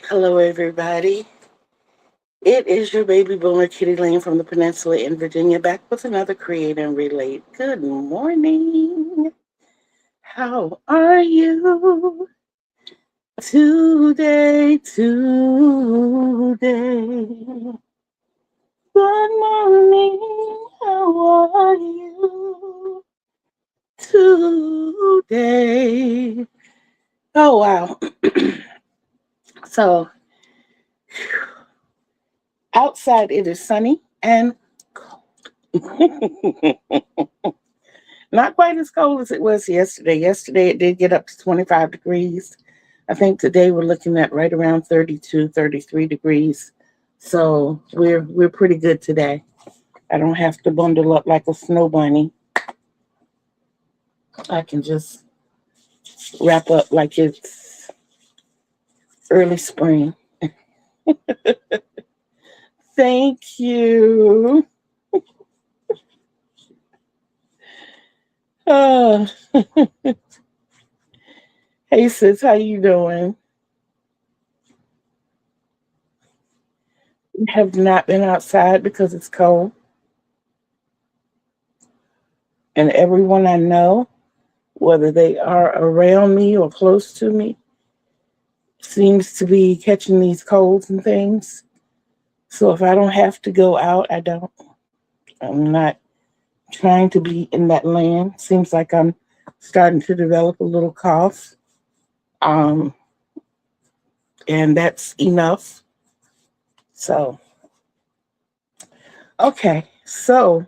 Hello, everybody. It is your baby boomer, Kitty Lane from the Peninsula in Virginia, back with another Create and Relate. Good morning. How are you today? Good morning. How are you today? Oh, wow. So, outside it is sunny and cold. Not quite as cold as it was yesterday. Yesterday it did get up to 25 degrees. I think today we're looking at right around 32, 33 degrees. So we're pretty good today. I don't have to bundle up like a snow bunny. I can just wrap up like it's early spring. Thank you. Oh, hey sis, how you doing? You have not been outside because it's cold, and everyone I know, whether they are around me or close to me, seems to be catching these colds and things. So if I don't have to go out, I don't. I'm not trying to be in that land. Seems like I'm starting to develop a little cough. Um, and that's enough. So, okay. So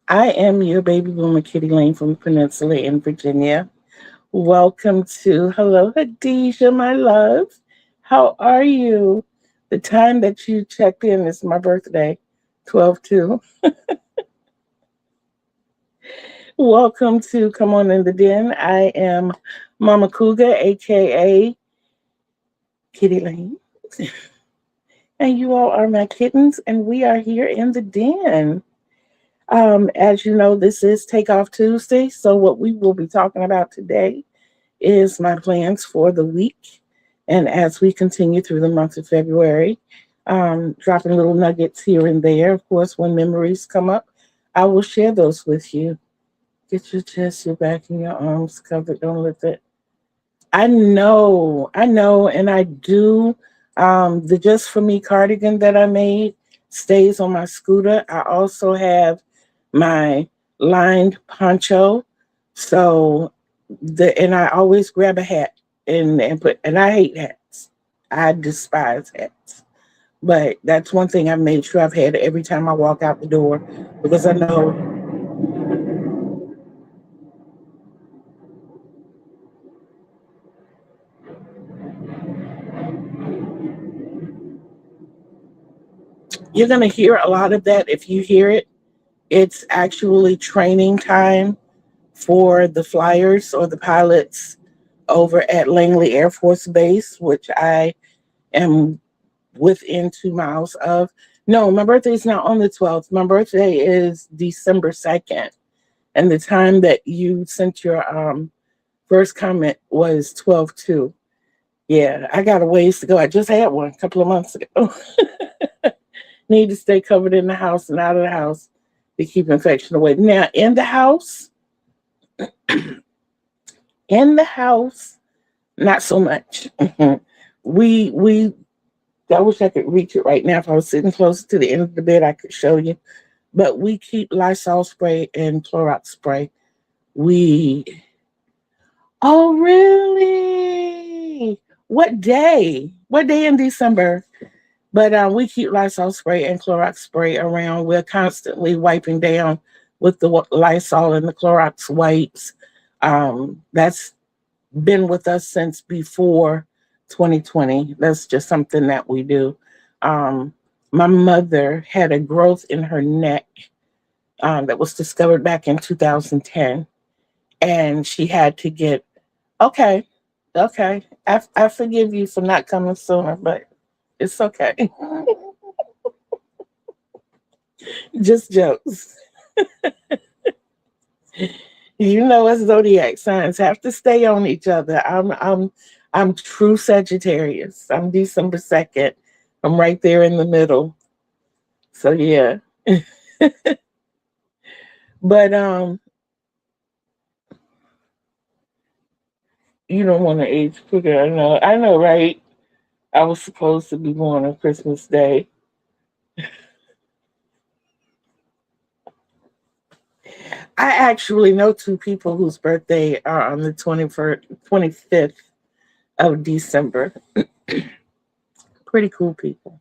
I am your baby boomer, Kitty Lane from the Peninsula in Virginia. Welcome to Hello Hadijah, my love. How are you? The time that you checked in is my birthday, 12/2. Welcome to Come On in the Den. I am Mama Cougar, aka Kitty Lane. And you all are my kittens, and we are here in the den. As you know, this is Takeoff Tuesday. So what we will be talking about today is my plans for the week. And as we continue through the month of February, dropping little nuggets here and there. Of course, when memories come up, I will share those with you. Get your chest, your back, and your arms covered. Don't let that. I know, and I do. The Just For Me cardigan that I made stays on my scooter. I also have my lined poncho. So and I always grab a hat and I hate hats. I despise hats. But that's one thing I've made sure I've had every time I walk out the door because I know you're gonna hear a lot of that. If you hear it, it's actually training time for the flyers or the pilots over at Langley Air Force Base, which I am within 2 miles of. No, my birthday is not on the 12th. My birthday is December 2nd. And the time that you sent your first comment was 12/2. Yeah, I got a ways to go. I just had one a couple of months ago. Need to stay covered in the house and out of the house to keep infection away. Now, in the house, not so much. we I wish I could reach it right now. If I was sitting closer to the end of the bed, I could show you. But we keep Lysol spray and Clorox spray. We Oh really? What day? What day in December? But we keep Lysol spray and Clorox spray around. We're constantly wiping down with the Lysol and the Clorox wipes. That's been with us since before 2020. That's just something that we do. Um, my mother had a growth in her neck that was discovered back in 2010, and she had to get okay. Okay, I forgive you for not coming sooner, but it's okay. Just jokes. You know us zodiac signs have to stay on each other. I'm true Sagittarius. I'm December 2nd. I'm right there in the middle. So yeah. But you don't want to age quicker. I know, right? I was supposed to be born on Christmas Day. I actually know two people whose birthday are on the 21st, 25th of December. Pretty cool people.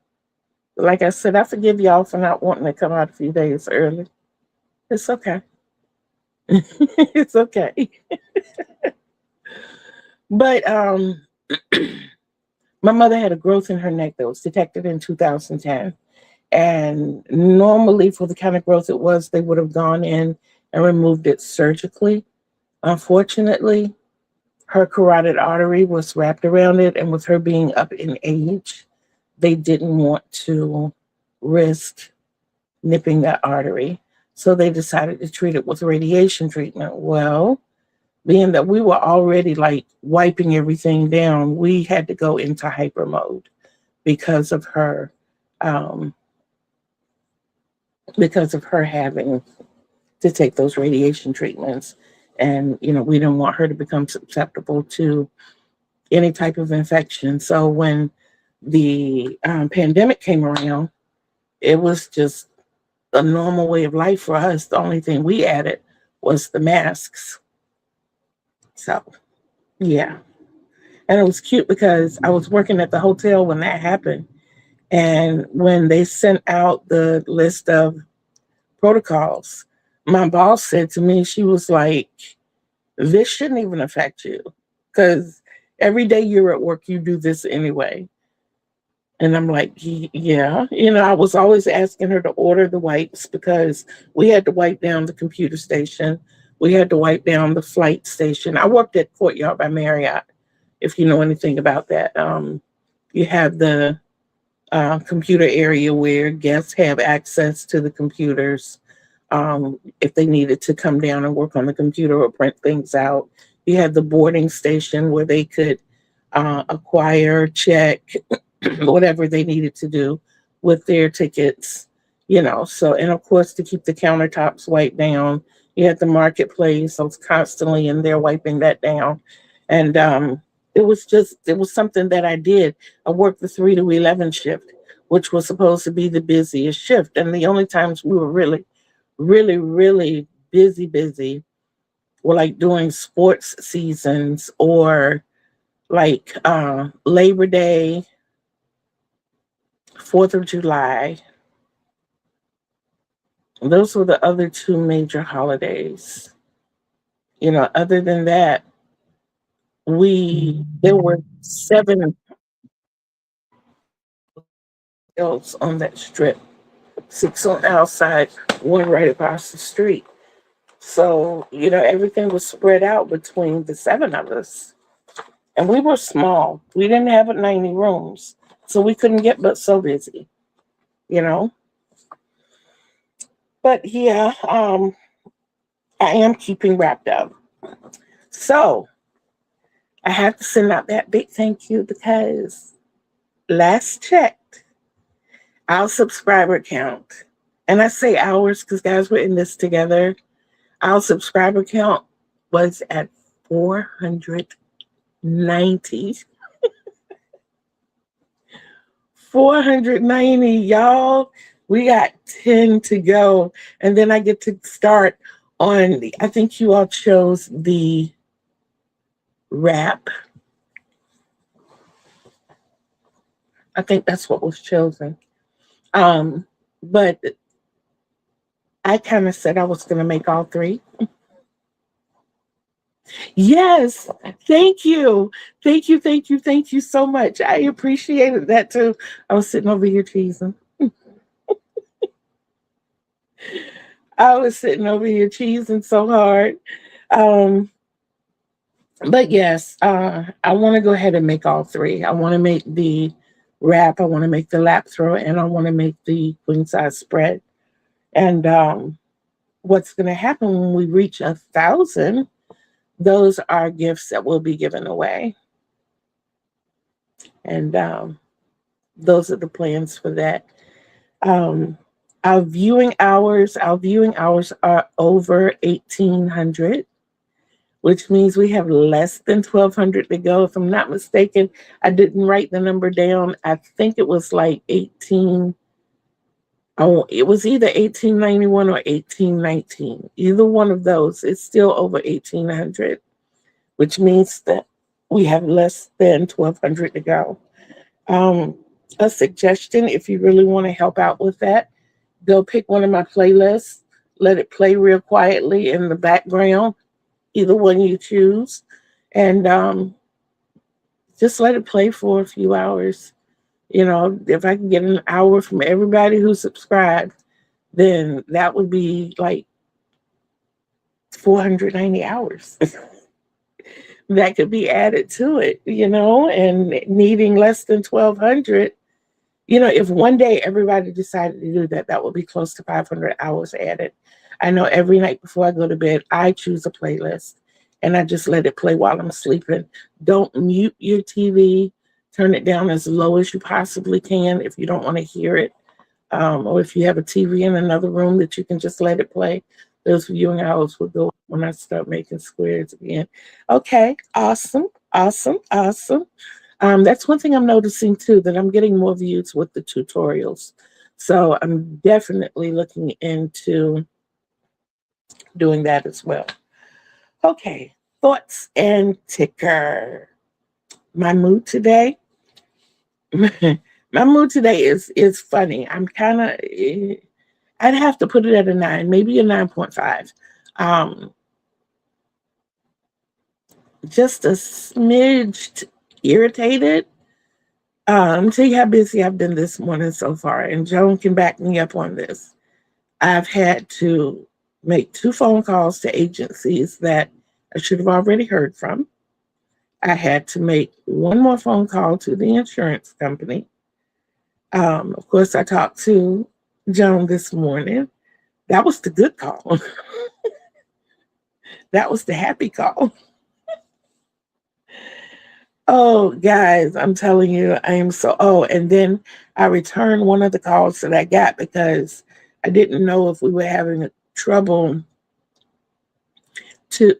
Like I said, I forgive y'all for not wanting to come out a few days early. It's okay. It's okay. But my mother had a growth in her neck that was detected in 2010. And normally, for the kind of growth it was, they would have gone in and removed it surgically. Unfortunately, her carotid artery was wrapped around it. And with her being up in age, they didn't want to risk nipping that artery. So they decided to treat it with radiation treatment. Well, being that we were already like wiping everything down, we had to go into hyper mode because of her um, because of her having to take those radiation treatments. And, we didn't want her to become susceptible to any type of infection. So when the pandemic came around, it was just a normal way of life for us. The only thing we added was the masks. So, yeah. And it was cute because I was working at the hotel when that happened. And when they sent out the list of protocols, my boss said to me, she was like, this shouldn't even affect you because every day you're at work, you do this anyway. And I'm like, yeah. I was always asking her to order the wipes because we had to wipe down the computer station. We had to wipe down the flight station. I worked at Courtyard by Marriott, if you know anything about that. You have the computer area where guests have access to the computers if they needed to come down and work on the computer or print things out. You had the boarding station where they could acquire, check, whatever they needed to do with their tickets, So, and of course, to keep the countertops wiped down, you had the marketplace. I was constantly in there wiping that down. And it was something that I did. I worked the 3 to 11 shift, which was supposed to be the busiest shift. And the only times we were really, really, really busy were like during sports seasons or like Labor Day, 4th of July. Those were the other two major holidays. Other than that, there were 7 hotels on that strip, 6 on the outside, 1 right across the street. So, everything was spread out between the 7 of us. And we were small. We didn't have 90 rooms. So we couldn't get but so busy, you know? But yeah, I am keeping wrapped up. So I have to send out that big thank you because last checked, our subscriber count, and I say ours because guys, we're in this together. Our subscriber count was at 490. 490, y'all. We got 10 to go. And then I get to start on I think you all chose the rap. I think that's what was chosen. But I kind of said I was going to make all 3. Yes. Thank you. Thank you. Thank you. Thank you so much. I appreciated that too. I was sitting over here cheesing. I was sitting over here cheesing so hard. Um, but yes, I want to go ahead and make all 3. I want to make the wrap, I want to make the lap throw, and I want to make the queen size spread. And what's going to happen when we reach 1,000, those are gifts that will be given away. And those are the plans for that. Um, our viewing hours are over 1,800, which means we have less than 1,200 to go. If I'm not mistaken, I didn't write the number down. I think it was like 18. Oh, it was either 1891 or 1819. Either one of those. It's still over 1,800, which means that we have less than 1,200 to go. Um, a suggestion, if you really want to help out with that, go pick one of my playlists, let it play real quietly in the background, either one you choose, and just let it play for a few hours. If I can get an hour from everybody who subscribed, then that would be like 490 hours that could be added to it, and needing less than 1,200. If one day everybody decided to do that, that would be close to 500 hours added. I know every night before I go to bed, I choose a playlist and I just let it play while I'm sleeping. Don't mute your TV. Turn it down as low as you possibly can if you don't want to hear it. Or if you have a TV in another room that you can just let it play. Those viewing hours will go up when I start making squares again. Okay, awesome, awesome, awesome. That's one thing I'm noticing too, that I'm getting more views with the tutorials. So I'm definitely looking into doing that as well. Okay, thoughts and ticker. My mood today. My mood today is funny. I'm kind of. I'd have to put it at a 9, maybe a 9.5. Um, just a smidged irritated. Tell you how busy I've been this morning so far, and Joan can back me up on this. I've had to make 2 phone calls to agencies that I should have already heard from. I had to make 1 more phone call to the insurance company. Of course, I talked to Joan this morning. That was the good call. That was the happy call. Oh, guys, I'm telling you, I am so. Oh, and then I returned one of the calls that I got because I didn't know if we were having trouble to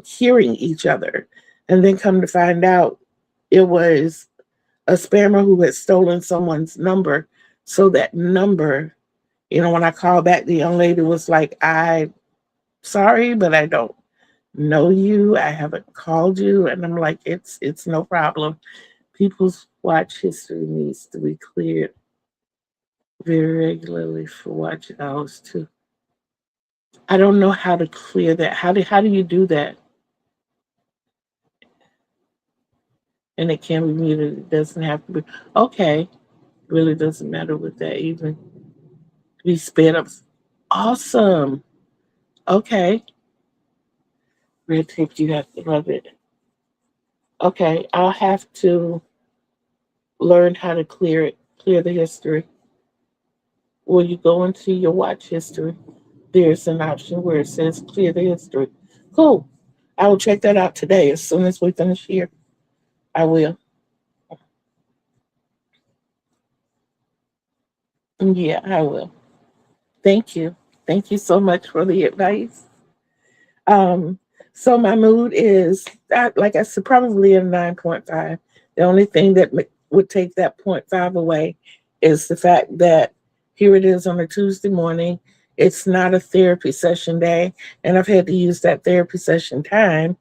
hearing each other. And then come to find out, it was a spammer who had stolen someone's number. So that number, when I called back, the young lady was like, "I sorry, but I don't know you. I haven't called you." And I'm like, it's no problem. People's watch history needs to be cleared very regularly for watch hours too. I don't know how to clear that. How do you do that? And it can be muted. It doesn't have to be. Okay, really doesn't matter with that even. Be sped up. Awesome. Okay. Red tape, you have to love it. Okay, I'll have to learn how to clear the history. When you go into your watch history, there's an option where it says clear the history. Cool. I will check that out today as soon as we finish here. I will. Yeah, I will. Thank you. Thank you so much for the advice. Um, so my mood is, like I said, probably a 9.5. The only thing that would take that point 0.5 away is the fact that here it is on a Tuesday morning. It's not a therapy session day, and I've had to use that therapy session time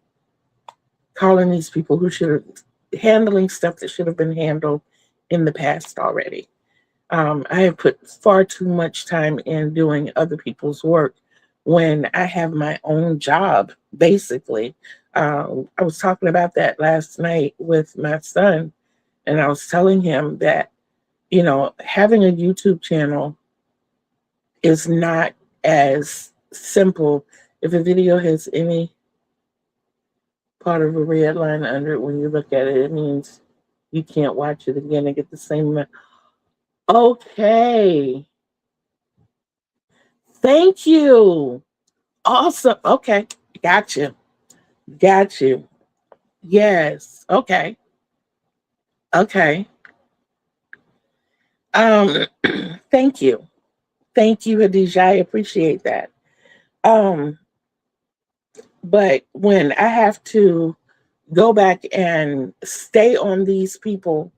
calling these people who should have handling stuff that should have been handled in the past already. I have put far too much time in doing other people's work when I have my own job, basically. I was talking about that last night with my son, and I was telling him that, having a YouTube channel is not as simple. If a video has any part of a red line under it, when you look at it, it means you can't watch it again and get the same amount. Okay. Thank you. Awesome. Okay. Got you. Got you. Yes. Okay. Okay. Um, thank you. Thank you, Hadijah. I appreciate that. Um, but when I have to go back and stay on these people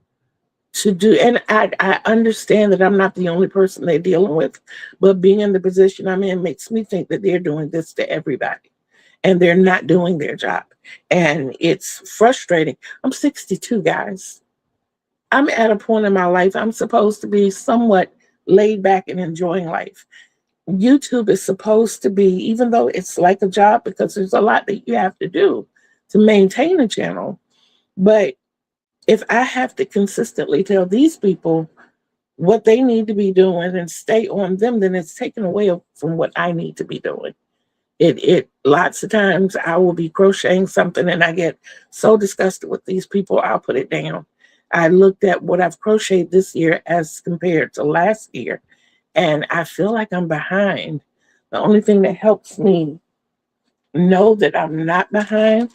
to do, and I understand that I'm not the only person they're dealing with, but being in the position I'm in makes me think that they're doing this to everybody and they're not doing their job. And it's frustrating. I'm 62, guys. I'm at a point in my life I'm supposed to be somewhat laid back and enjoying life. YouTube is supposed to be, even though it's like a job because there's a lot that you have to do to maintain a channel. But if I have to consistently tell these people what they need to be doing and stay on them, then it's taken away from what I need to be doing. It lots of times I will be crocheting something and I get so disgusted with these people, I'll put it down. I looked at what I've crocheted this year as compared to last year, and I feel like I'm behind. The only thing that helps me know that I'm not behind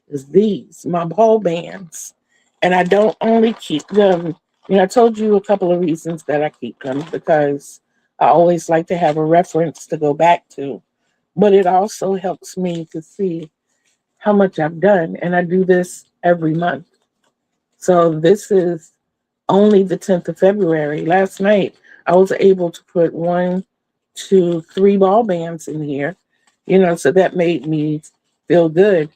is these, my ball bands. And I don't only keep them, I told you a couple of reasons that I keep them because I always like to have a reference to go back to. But it also helps me to see how much I've done. And I do this every month. So this is only the 10th of February. Last night, I was able to put 1, 2, 3 ball bands in here, so that made me feel good.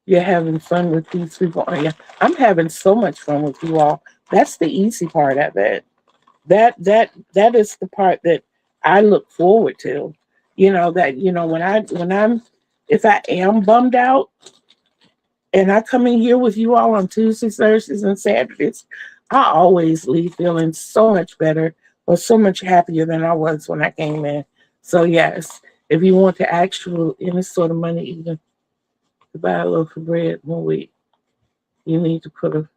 You're having fun with these people. Oh, yeah, I'm having so much fun with you all. That's the easy part of it. That is the part that I look forward to. That when I'm if I am bummed out and I come in here with you all on Tuesdays, Thursdays, and Saturdays, I always leave feeling so much better or so much happier than I was when I came in. So yes, if you want to actual any sort of money even to buy a loaf of bread one week, you need to put a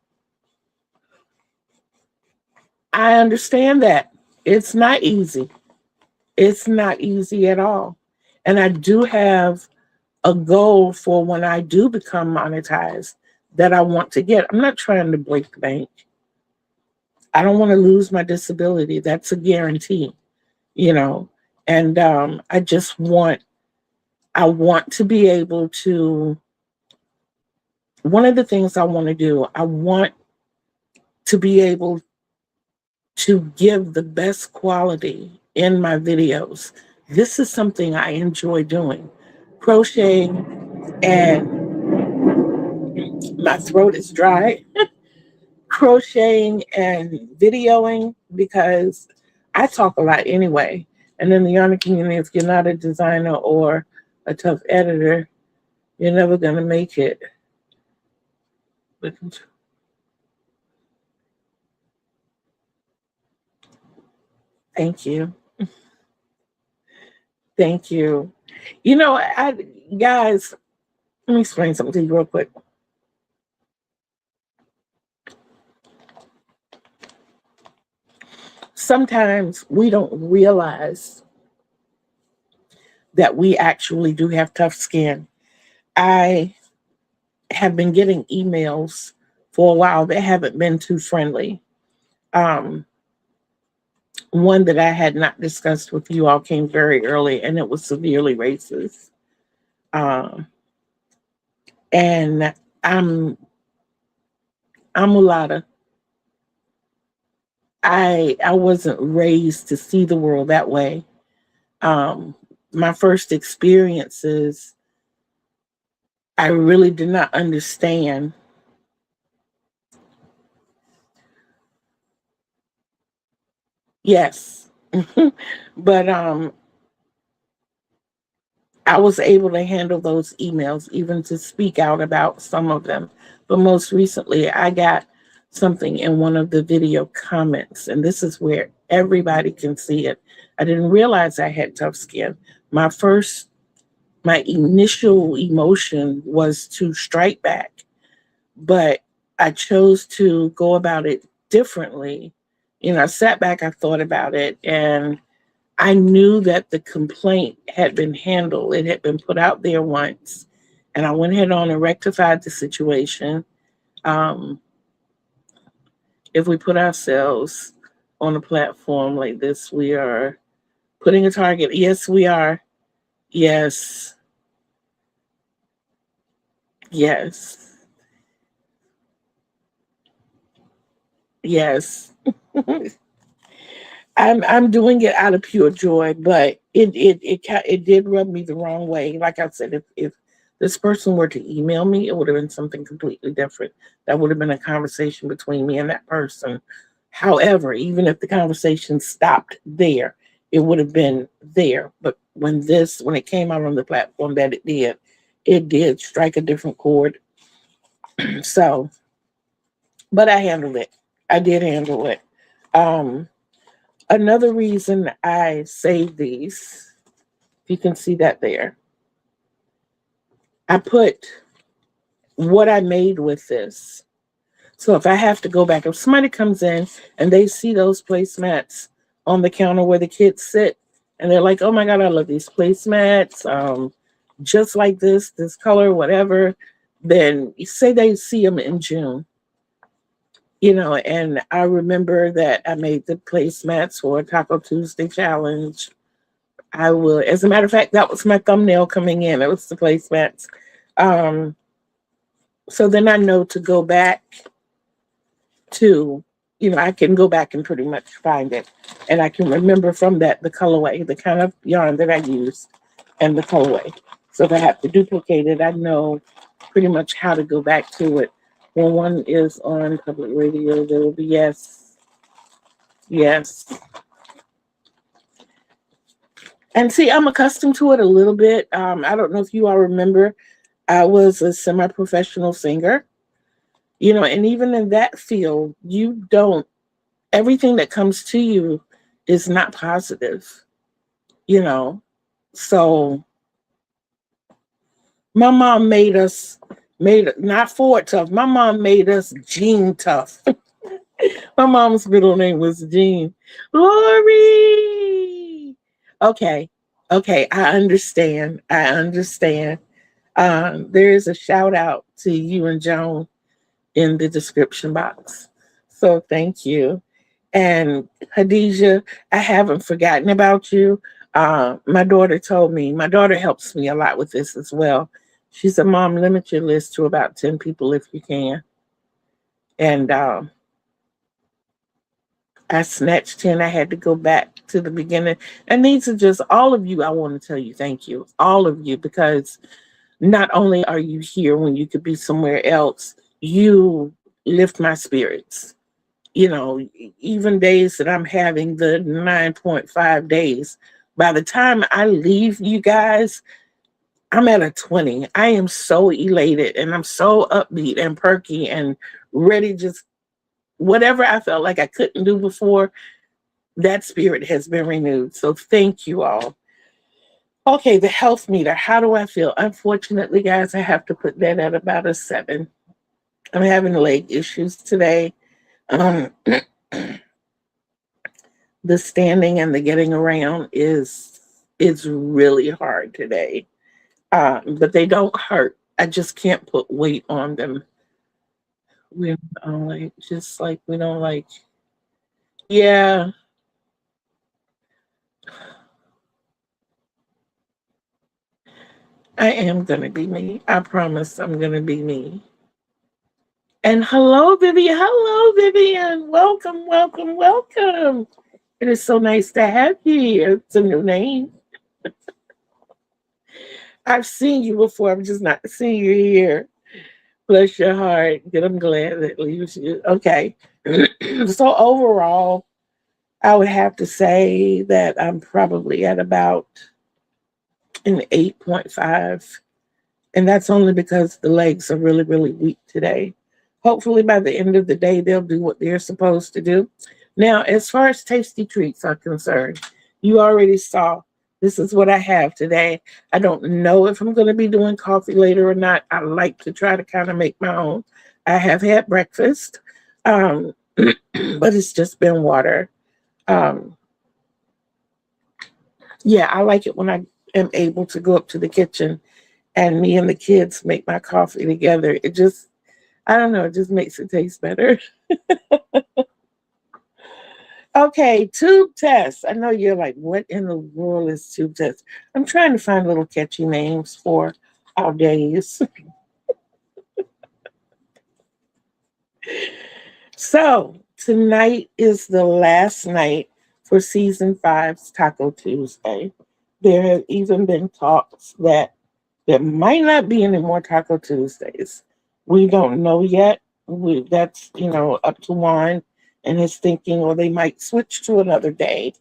I understand that. It's not easy. It's not easy at all. And I do have a goal for when I do become monetized that I want to get. I'm not trying to break the bank. I don't want to lose my disability. That's a guarantee, you know. And I want to be able to. One of the things I want to do, I want to be able to give the best quality in my videos. This is something I enjoy doing. Crocheting, and my throat is dry. Crocheting and videoing because I talk a lot anyway. And in the yarn community, if you're not a designer or a tough editor, you're never going to make it. Thank you. Thank you. Guys, let me explain something to you real quick. Sometimes we don't realize that we actually do have tough skin. I have been getting emails for a while that haven't been too friendly. Um, One that I had not discussed with you all came very early, and it was severely racist. Um, and I'm mulatto. I wasn't raised to see the world that way. Um, my first experiences, I really did not understand. Yes, but I was able to handle those emails, even to speak out about some of them. But most recently, I got something in one of the video comments, and this is where everybody can see it. I didn't realize I had tough skin. My my initial emotion was to strike back, but I chose to go about it differently. I sat back, I thought about it, and I knew that the complaint had been handled. It had been put out there once, and I went ahead on and rectified the situation. Um, if we put ourselves on a platform like this, we are putting a target. Yes, we are. Yes, yes, yes. I'm doing it out of pure joy, but it did rub me the wrong way. Like I said, if this person were to email me, it would have been something completely different. That would have been a conversation between me and that person. However, even if the conversation stopped there, it would have been there. But when it came out on the platform that it did strike a different chord. So, but I handled it. I did handle it. Um, Another reason I saved these, if you can see that there, I put what I made with this. So if I have to go back, if somebody comes in and they see those placemats on the counter where the kids sit, and they're like, "Oh my God, I love these placemats, just like this color, whatever," then you say they see them in June. And I remember that I made the placemats for Taco Tuesday challenge. I will. As a matter of fact, that was my thumbnail coming in. It was the placemats. Um, so then I know to go back to, I can go back and pretty much find it. And I can remember from that the colorway, the kind of yarn that I used, and the colorway. So if I have to duplicate it, I know pretty much how to go back to it. When one is on public radio, there will be yes, yes. And see, I'm accustomed to it a little bit. I don't know if you all remember, I was a semi professional singer, and even in that field, everything that comes to you is not positive, you know. So my mom made not Ford tough. My mom made us Jean tough. My mom's middle name was Jean. Lori. Okay. Okay. I understand. I understand. There is a shout out to you and Joan in the description box. So thank you. And Hadijah, I haven't forgotten about you. My daughter told me, my daughter helps me a lot with this as well. She said, "Mom, limit your list to about 10 people if you can." And I snatched 10. I had to go back to the beginning. And these are just all of you. I want to tell you thank you, all of you, because not only are you here when you could be somewhere else, you lift my spirits. Even days that I'm having the 9.5 days, by the time I leave you guys, I'm at a 20. I am so elated and I'm so upbeat and perky and ready. Just whatever I felt like I couldn't do before, that spirit has been renewed. So thank you all. Okay, the health meter. How do I feel? Unfortunately, guys, I have to put that at about a 7. I'm having leg issues today. Um, the standing and the getting around is really hard today. But they don't hurt. I just can't put weight on them. We don't like, just like we don't like. Yeah, I am gonna be me. I promise I'm gonna be me. And hello, Vivian. Hello, Vivian. Welcome, welcome, welcome. It is so nice to have you here. It's a new name. I've seen you before. I'm just not seeing you here. Bless your heart. Good. I'm glad that leaves you. Okay. So overall, I would have to say that I'm probably at about an 8.5. And that's only because the legs are really, really weak today. Hopefully, by the end of the day, they'll do what they're supposed to do. Now, as far as tasty treats are concerned, you already saw this is what I have today. I don't know if I'm going to be doing coffee later or not. I like to try to kind of make my own. I have had breakfast, but it's just been water. Um, Yeah, I like it when I am able to go up to the kitchen and me and the kids make my coffee together. It just, I don't know, it just makes it taste better. Okay, tube test. I know you're like, what in the world is tube test? I'm trying to find little catchy names for our days. So tonight is the last night for season five's Taco Tuesday. There have even been talks that there might not be any more Taco Tuesdays. We don't know yet. That's, up to Juan and his thinking, or they might switch to another day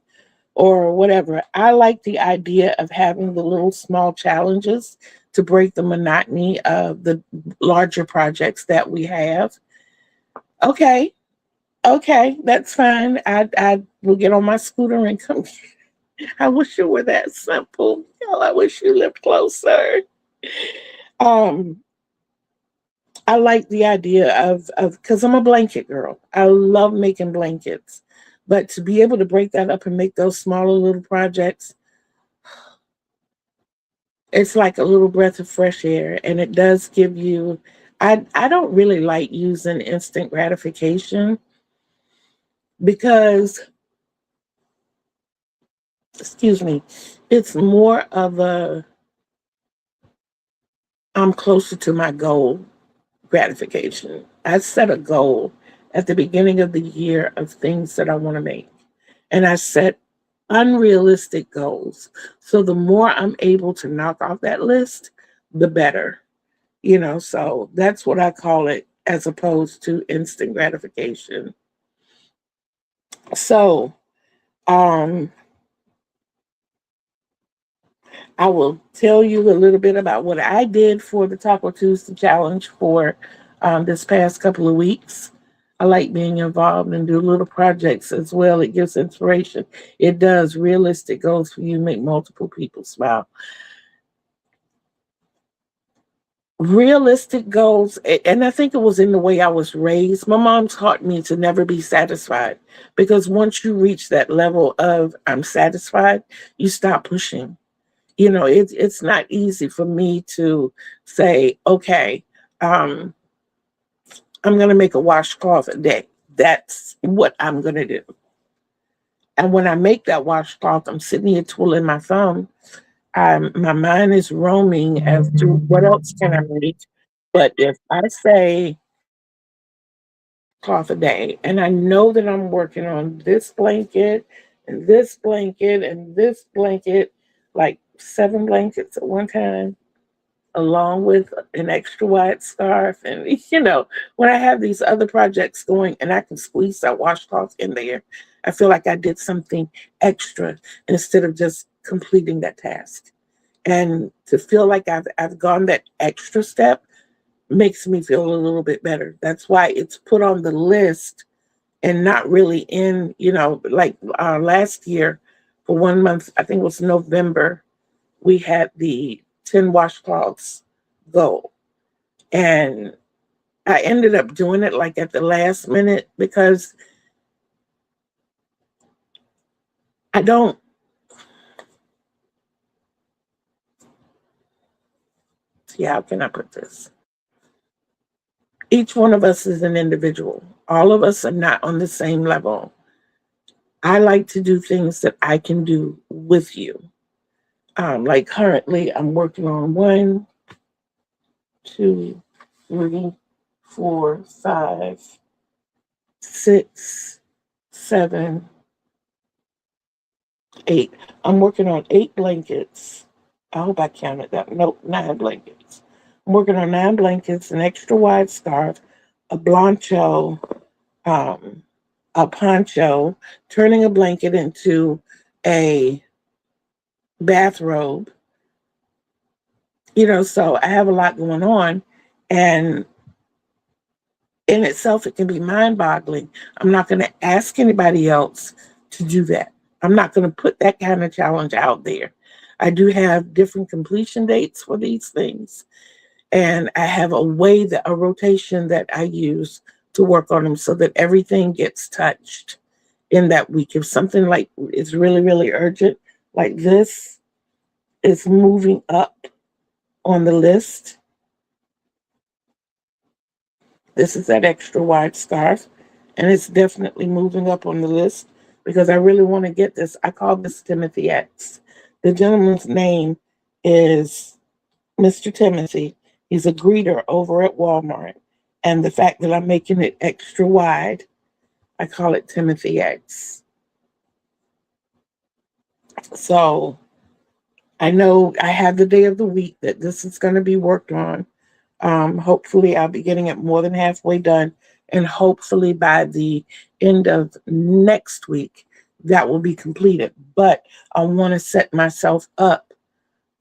or whatever. I like the idea of having the little small challenges to break the monotony of the larger projects that we have. Okay, okay, that's fine. I will get on my scooter and come. I wish it were that simple. Hell, I wish you lived closer. Um, I like the idea of because I'm a blanket girl. I love making blankets, but to be able to break that up and make those smaller little projects, it's like a little breath of fresh air, and it does give you. I don't really like using instant gratification because, excuse me, it's more of a I'm closer to my goal gratification. I set a goal at the beginning of the year of things that I want to make. And I set unrealistic goals. So the more I'm able to knock off that list, the better. So that's what I call it as opposed to instant gratification. So, um I will tell you a little bit about what I did for the Taco Tuesday challenge for this past couple of weeks. I like being involved and do little projects as well. It gives inspiration. It does realistic goals for you, make multiple people smile. Realistic goals, and I think it was in the way I was raised. My mom taught me to never be satisfied because once you reach that level of I'm satisfied, you stop pushing. It's not easy for me to say, okay, um, I'm going to make a washcloth a day. That's what I'm going to do. And when I make that washcloth, I'm sitting here twiddling my thumb. My mind is roaming as to what else can I make. But if I say cloth a day, and I know that I'm working on this blanket and this blanket and this blanket, like 7 blankets at one time, along with an extra wide scarf. And, when I have these other projects going and I can squeeze that washcloth in there, I feel like I did something extra instead of just completing that task. And to feel like I've gone that extra step makes me feel a little bit better. That's why it's put on the list and not really in, like last year for 1 month, I think it was November, we had the 10 washcloths goal. And I ended up doing it like at the last minute because I don't, see, how can I put this? Each one of us is an individual. All of us are not on the same level. I like to do things that I can do with you. Like currently, I'm working on 1, 2, 3, 4, 5, 6, 7, 8. I'm working on 8 blankets. I hope I counted that. Nope, 9 blankets. I'm working on 9 blankets, an extra wide scarf, a blancho, um, a poncho, turning a blanket into a bathrobe. So I have a lot going on. And in itself, it can be mind boggling. I'm not going to ask anybody else to do that. I'm not going to put that kind of challenge out there. I do have different completion dates for these things. And I have a rotation that I use to work on them so that everything gets touched in that week. If something like is really, really urgent, Like this is moving up on the list. This is that extra wide scarf, and it's definitely moving up on the list because I really want to get this. I call this Timothy X. The gentleman's name is Mr. Timothy. He's a greeter over at Walmart. And the fact that I'm making it extra wide, I call it Timothy X. So I know I have the day of the week that this is going to be worked on. Hopefully, I'll be getting it more than halfway done. And hopefully, by the end of next week, that will be completed. But I want to set myself up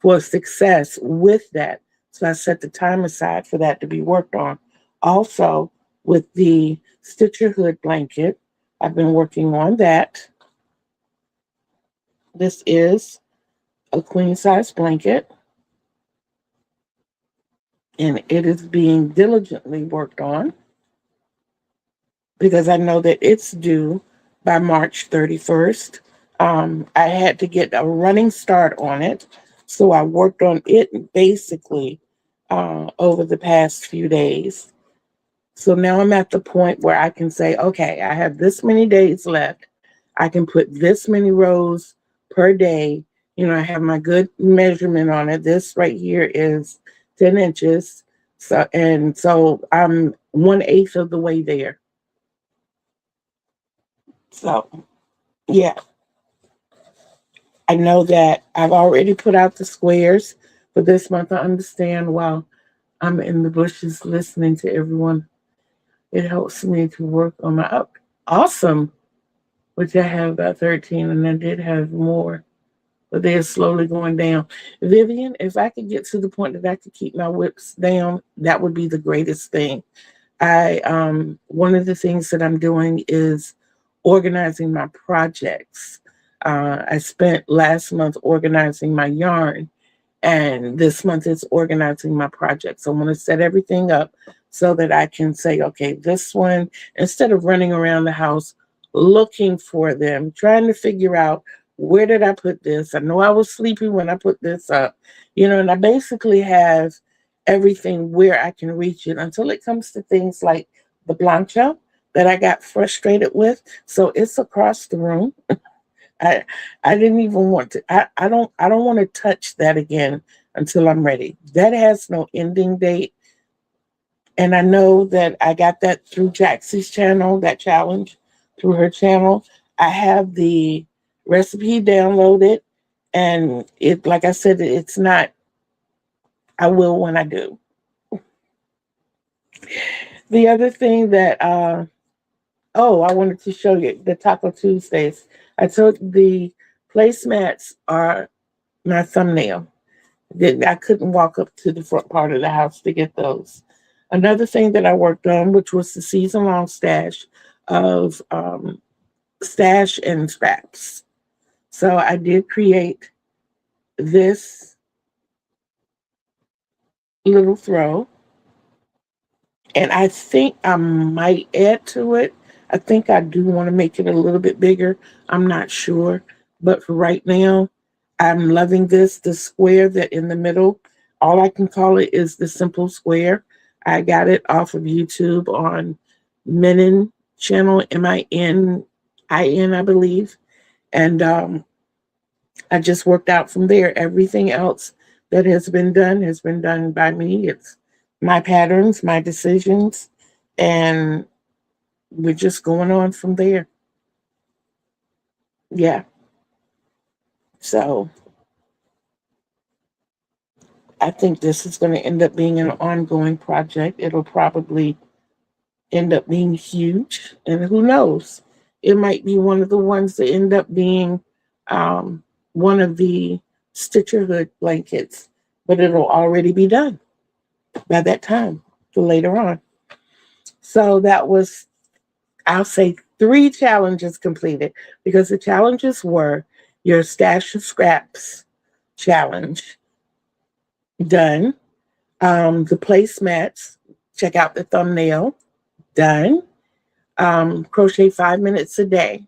for success with that. So I set the time aside for that to be worked on. Also, with the Stitcher Hood blanket, I've been working on that. This is a queen size blanket, and it is being diligently worked on because I know that it's due by March 31st. I had to get a running start on it, so I worked on it basically over the past few days. So now I'm at the point where I can say, okay, I have this many days left. I can put this many rows per day. You know, I have my good measurement on it. This right here is 10 inches. So I'm 1/8 of the way there. So yeah, I know that I've already put out the squares for this month. I understand while I'm in the bushes listening to everyone. It helps me to work on my up. Awesome, which I have about 13, and I did have more, but they're slowly going down. Vivian, if I could get to the point that I could keep my whips down, that would be the greatest thing. One of the things that I'm doing is organizing my projects. I spent last month organizing my yarn, and this month is organizing my projects. I want to set everything up so that I can say, okay, this one, instead of running around the house looking for them, trying to figure out where did I put this? I know I was sleepy when I put this up, and I basically have everything where I can reach it until it comes to things like the plancha that I got frustrated with. So it's across the room. I I didn't even want to. I don't want to touch that again until I'm ready. That has no ending date, and I know that I got that through Jaxie's channel. That challenge through her channel. I have the recipe downloaded, and it, like I said, it's not. I will when I do. The other thing that oh, I wanted to show you the Taco Tuesdays. I told the placemats are my thumbnail. I couldn't walk up to the front part of the house to get those. Another thing that I worked on, which was the season-long stash of stash and scraps. So I did create this little throw, and I think I might add to it. I think I do want to make it a little bit bigger. I'm not sure. But for right now, I'm loving this. The square that in the middle, all I can call it is the simple square. I got it off of YouTube on Minin channel, Minin, I believe. And I just worked out from there. Everything else that has been done by me. It's my patterns, my decisions, and we're just going on from there. Yeah. So I think this is going to end up being an ongoing project. It'll probably end up being huge, and who knows? It might be one of the ones that end up being one of the Stitcher Hood blankets, but it'll already be done by that time for later on. So that was, I'll say, 3 challenges completed because the challenges were your stash of scraps challenge done, the placemats, check out the thumbnail, done, crochet 5 minutes a day.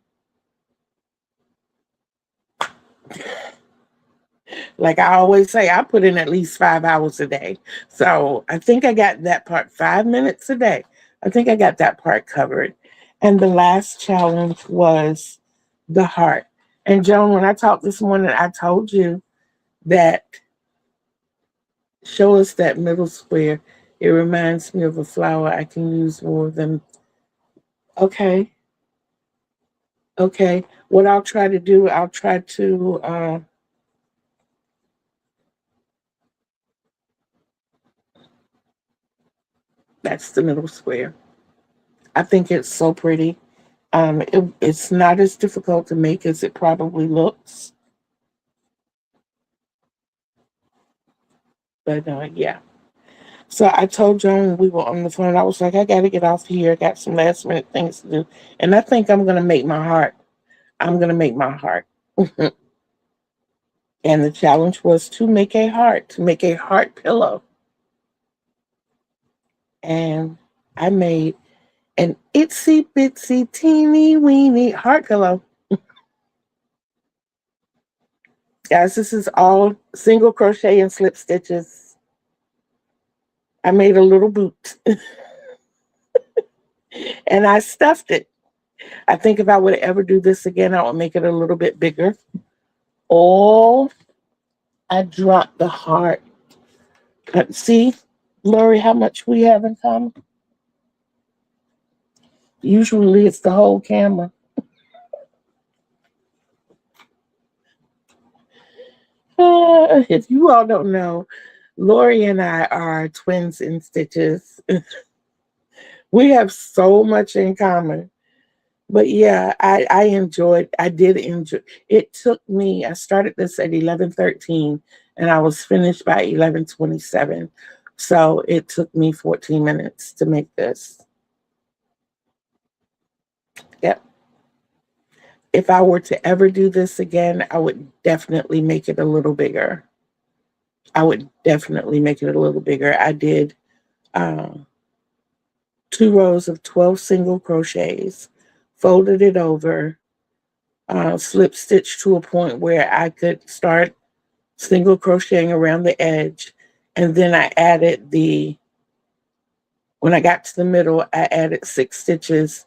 Like I always say, I put in at least 5 hours a day. So I think I got that part, 5 minutes a day. I think I got that part covered. And the last challenge was the heart. And Joan, when I talked this morning, I told you that show us that middle square. It reminds me of a flower I can use more than. Okay, okay. What I'll try to do, I'll try to, that's the middle square. I think it's so pretty. It's not as difficult to make as it probably looks, but yeah. So I told Joan when we were on the phone, I was like, I got to get off here. I got some last minute things to do, and I think I'm gonna make my heart. I'm gonna make my heart. And the challenge was to make a heart pillow, and I made an itsy bitsy teeny weeny heart pillow. Guys, this is all single crochet and slip stitches. I made a little boot and I stuffed it. I think if I would ever do this again, I would make it a little bit bigger. Oh, I dropped the heart. See, Lori, how much we have in common? Usually it's the whole camera. If you all don't know, Lori and I are twins in stitches. We have so much in common. But yeah, I did enjoy. It took me, I started this at 11:13 and I was finished by 11:27. So it took me 14 minutes to make this. Yep. If I were to ever do this again, I would definitely make it a little bigger. I would definitely make it a little bigger. I did uh, 2 rows of 12 single crochets, folded it over, slip stitch to a point where I could start single crocheting around the edge. And then I added when I got to the middle, I added 6 stitches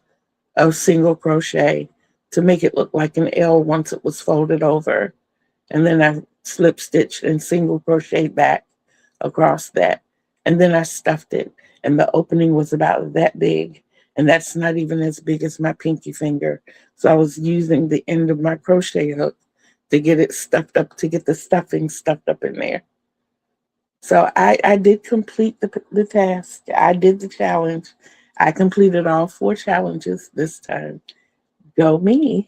of single crochet to make it look like an L once it was folded over. And then I slip stitched and single crochet back across that. And then I stuffed it. And the opening was about that big. And that's not even as big as my pinky finger. So I was using the end of my crochet hook to get it stuffed up, to get the stuffing stuffed up in there. So I did complete the task. I did the challenge. I completed all 4 challenges this time. Go me.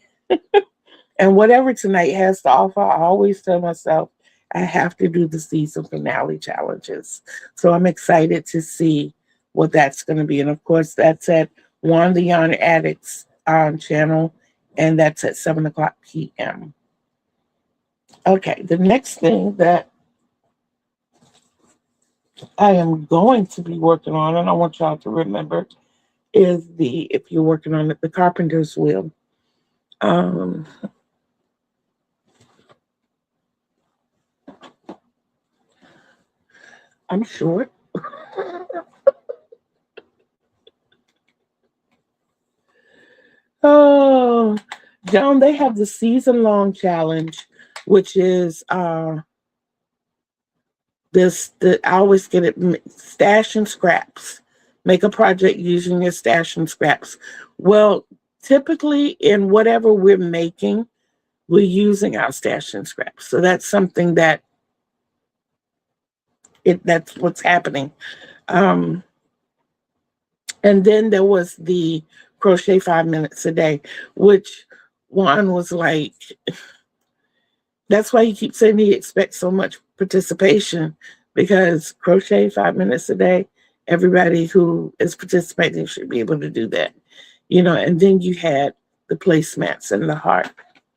And whatever tonight has to offer, I always tell myself I have to do the season finale challenges. So I'm excited to see what that's going to be. And of course, that's at One the Yarn Addicts channel, and that's at 7 o'clock p.m. Okay, the next thing that I am going to be working on, and I want y'all to remember, is if you're working on it, the carpenter's wheel. Um, I'm short. Oh, Joan, they have the season-long challenge, which is I always get it, stash and scraps. Make a project using your stash and scraps. Well, typically in whatever we're making, we're using our stash and scraps. So that's something that's what's happening. Um, and then there was the crochet 5 minutes a day, which one was like, that's why you keep saying he expects so much participation, because crochet 5 minutes a day, everybody who is participating should be able to do that. And then you had the placemats and the heart.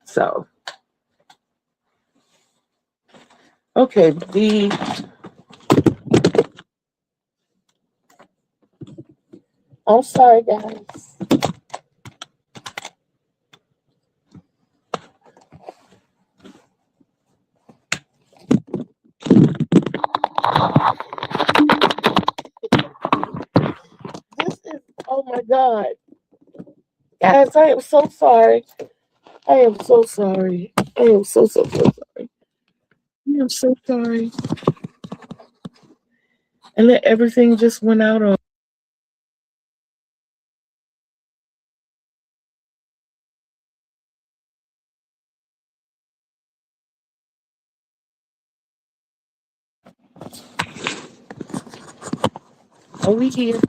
So, okay, I'm sorry, guys. God. Guys, I am so sorry. I am so sorry. I am so sorry. I am so sorry. And then everything just went out on. Are we here?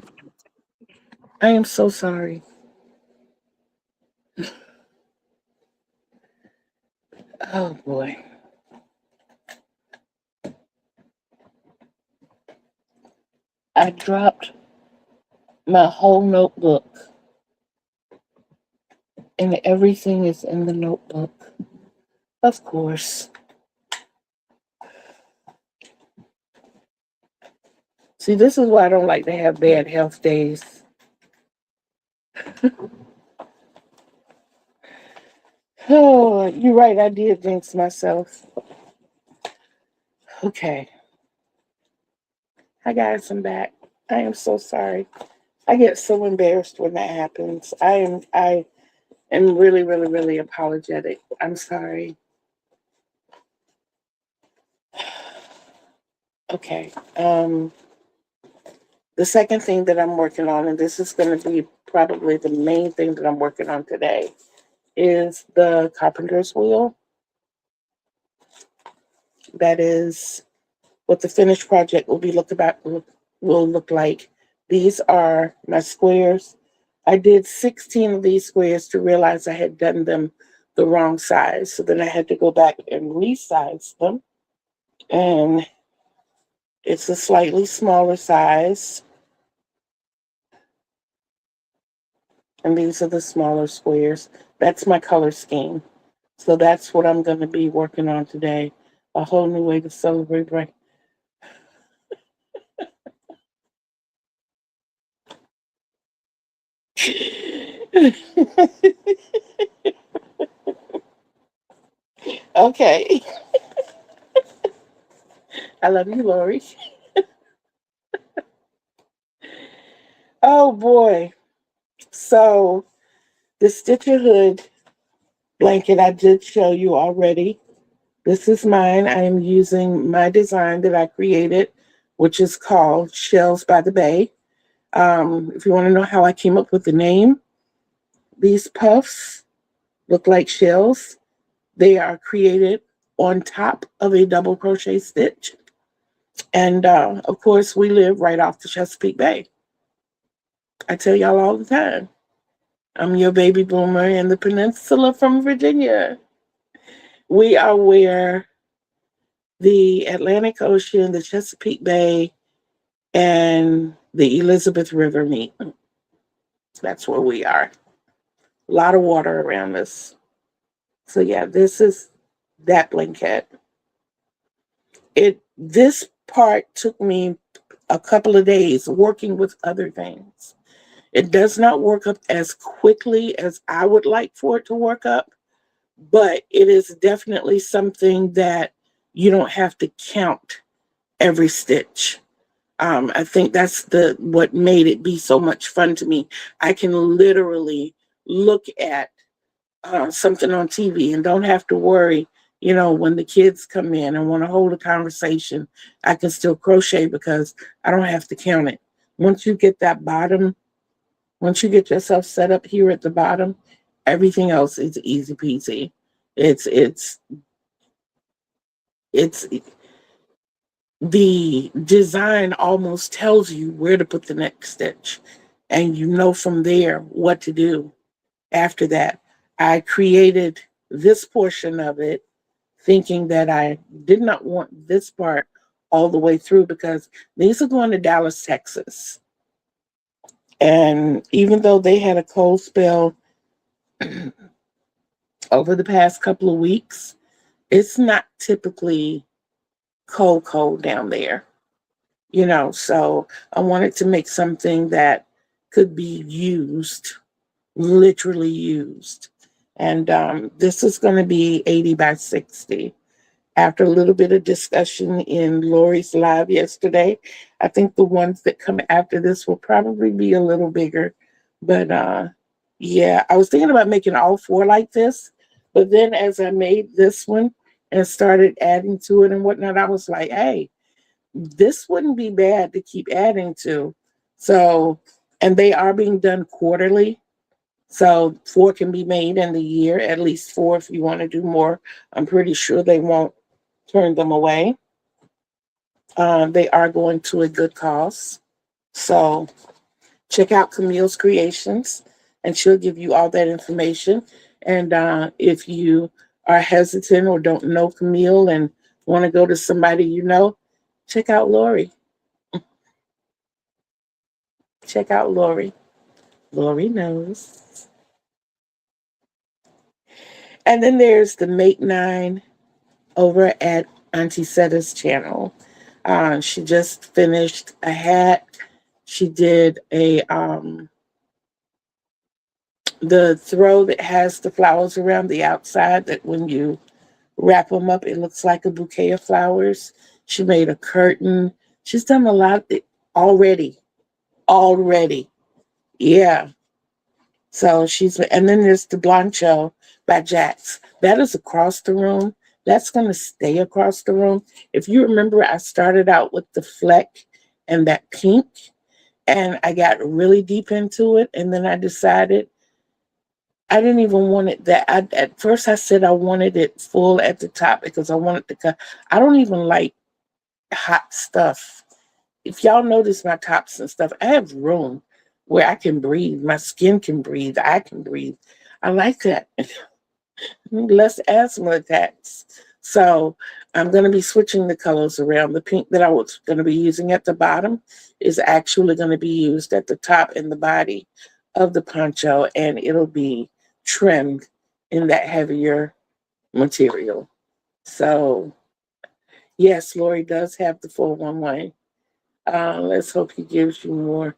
I am so sorry. Oh boy. I dropped my whole notebook and everything is in the notebook. Of course. See, this is why I don't like to have bad health days. Oh, you're right. I did jinx myself. Okay. Hi, guys. I'm back. I am so sorry. I get so embarrassed when that happens. I am really, really, really apologetic. I'm sorry. Okay. The second thing that I'm working on, and this is going to be probably the main thing that I'm working on today, is the carpenter's wheel. That is what the finished project will look like. These are my squares. I did 16 of these squares to realize I had done them the wrong size. So then I had to go back and resize them. And it's a slightly smaller size. And these are the smaller squares. That's my color scheme. So that's what I'm going to be working on today. A whole new way to celebrate right. Okay. I love you, Lori. Oh boy. So the Stitcher Hood blanket I did show you already. This is mine. I am using my design that I created, which is called Shells by the Bay. If you want to know how I came up with the name, these puffs look like shells. They are created on top of a double crochet stitch. And of course, we live right off the Chesapeake Bay. I tell y'all all the time. I'm your baby boomer in the peninsula from Virginia. We are where the Atlantic Ocean, the Chesapeake Bay, and the Elizabeth River meet. That's where we are. A lot of water around us. So yeah, this is that blanket. This part took me a couple of days working with other things. It does not work up as quickly as I would like for it to work up, but it is definitely something that you don't have to count every stitch. I think that's what made it be so much fun to me. I can literally look at something on TV and don't have to worry. When the kids come in and want to hold a conversation, I can still crochet because I don't have to count it. Once you get that bottom, once you get yourself set up here at the bottom, everything else is easy peasy. It's the design almost tells you where to put the next stitch, and you know from there what to do after that. I created this portion of it thinking that I did not want this part all the way through because these are going to Dallas, Texas. And even though they had a cold spell over the past couple of weeks, it's not typically cold down there. So I wanted to make something that could be used, literally used. And this is going to be 80 by 60. After a little bit of discussion in Lori's live yesterday, I think the ones that come after this will probably be a little bigger. But yeah, I was thinking about making all four like this, but then as I made this one and started adding to it and whatnot, I was like, hey, this wouldn't be bad to keep adding to. So, and they are being done quarterly. So four can be made in the year, at least four if you want to do more. I'm pretty sure they won't turn them away. They are going to a good cause. So check out Camille's Creations, and she'll give you all that information. And if you are hesitant or don't know Camille and want to go to somebody you know, check out Lori. Check out Lori. Lori knows. And then there's the Make Nine over at Auntie Setta's channel. She just finished a hat. She did a the throw that has the flowers around the outside that when you wrap them up, it looks like a bouquet of flowers. She made a curtain. She's done a lot already. Already. Yeah. So and then there's the Blancho by Jax. That is across the room. That's going to stay across the room. If you remember, I started out with the fleck and that pink, and I got really deep into it. And then I decided I didn't even want it that. At first, I said I wanted it full at the top because I wanted to cut. I don't even like hot stuff. If y'all notice my tops and stuff, I have room where I can breathe. My skin can breathe. I can breathe. I like that. Less asthma attacks. So I'm going to be switching the colors around. The pink that I was going to be using at the bottom is actually going to be used at the top and the body of the poncho, and it'll be trimmed in that heavier material. So yes, Lori does have the 411. Let's hope he gives you more.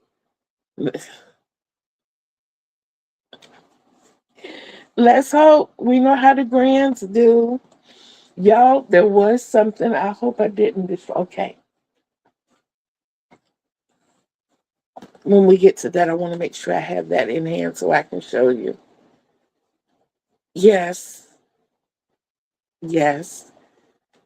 Let's hope. We know how the grands do. Y'all, there was something. I hope I didn't. Okay. When we get to that, I want to make sure I have that in hand so I can show you. Yes. Yes.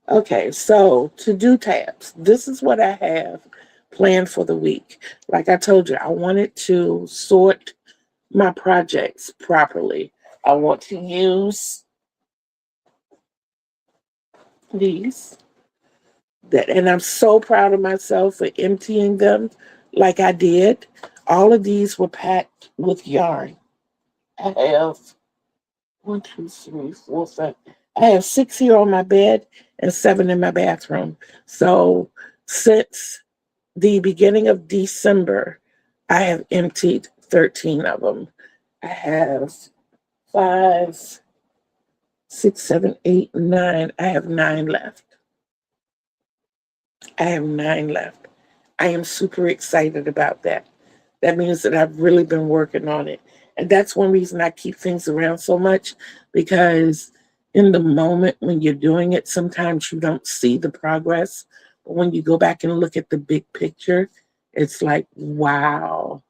Okay. So to do tabs, this is what I have planned for the week. Like I told you, I wanted to sort my projects properly. I want to use these that, and I'm so proud of myself for emptying them like I did. All of these were packed with yarn. I have one, two, three, four, five. I have six here on my bed and seven in my bathroom. So since the beginning of December, I have emptied 13 of them. I have five, six, seven, eight, nine. I have nine left. I have nine left. I am super excited about that. That means that I've really been working on it. And that's one reason I keep things around so much, because in the moment when you're doing it, sometimes you don't see the progress. But when you go back and look at the big picture, it's like, wow.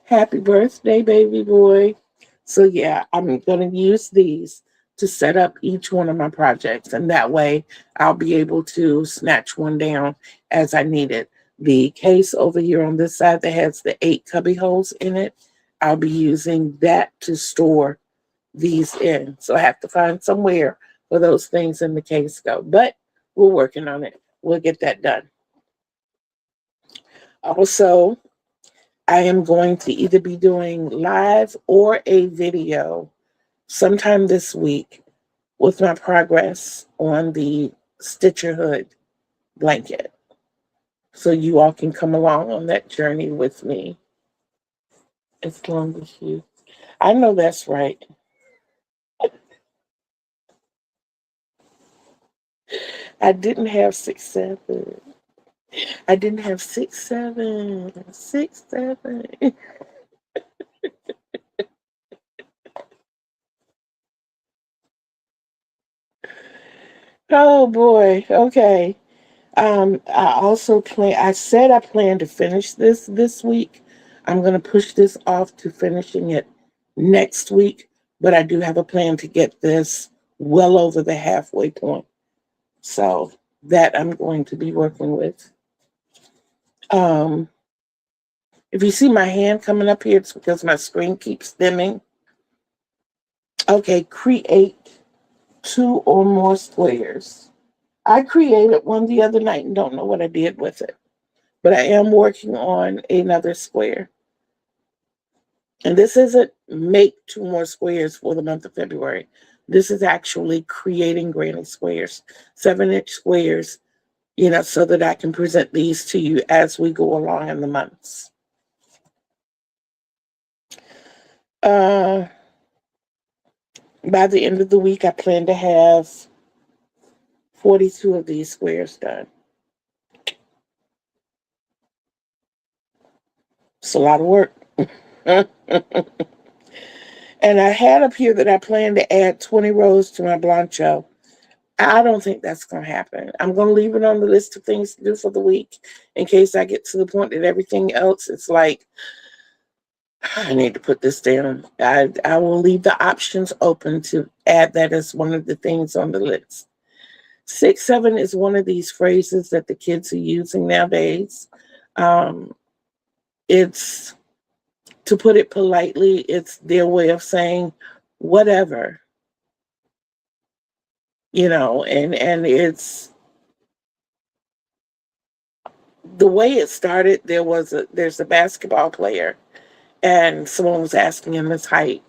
Happy birthday, baby boy. So, yeah, I'm going to use these to set up each one of my projects. And that way I'll be able to snatch one down as I need it. The case over here on this side that has the 8 cubby holes in it, I'll be using that to store these in. So I have to find somewhere for those things in the case go. But we're working on it. We'll get that done. Also, I am going to either be doing live or a video sometime this week with my progress on the Stitcher Hood blanket. So you all can come along on that journey with me as long as you. I know that's right. I didn't have 6'7". I didn't have 6'7". 6'7". Oh boy. Okay. I also plan. I said I plan to finish this week. I'm going to push this off to finishing it next week, but I do have a plan to get this well over the halfway point. So that I'm going to be working with. Um, if you see my hand coming up here, it's because my screen keeps dimming. Okay, create two or more squares. I created one the other night and don't know what I did with it, but I am working on another square. And this isn't make two more squares for the month of February. This is actually creating granny squares, 7-inch squares, so that I can present these to you as we go along in the months. Uh, by the end of the week, I plan to have 42 of these squares done. It's a lot of work. And I had up here that I plan to add 20 rows to my Blancho. I don't think that's going to happen. I'm going to leave it on the list of things to do for the week in case I get to the point that everything else is like, I need to put this down. I will leave the options open to add that as one of the things on the list. 6-7 is one of these phrases that the kids are using nowadays. Um, it's, to put it politely, it's their way of saying whatever, and it's the way it started. There's a basketball player, and someone was asking him his height,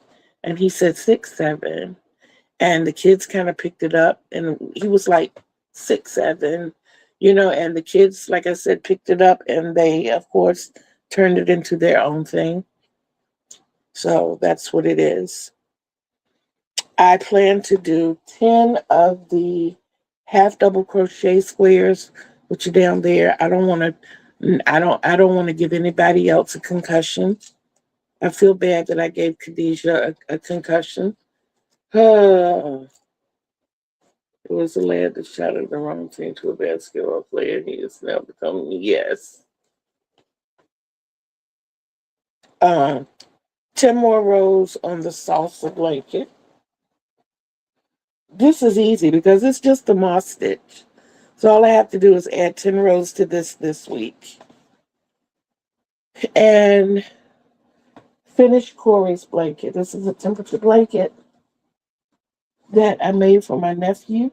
and he said 6'7", and the kids kind of picked it up, and he was like 6'7", and the kids, like I said, picked it up, and they, of course, turned it into their own thing. So that's what it is. I plan to do 10 of the half double crochet squares, which are down there. I don't want to give anybody else a concussion. I feel bad that I gave Khadijah a concussion. It was a lad that shot at the wrong team to a basketball player. He has now become, yes. Uh, 10 more rows on the salsa blanket. This is easy because it's just a moss stitch. So all I have to do is add 10 rows to this week. And finish Corey's blanket. This is a temperature blanket that I made for my nephew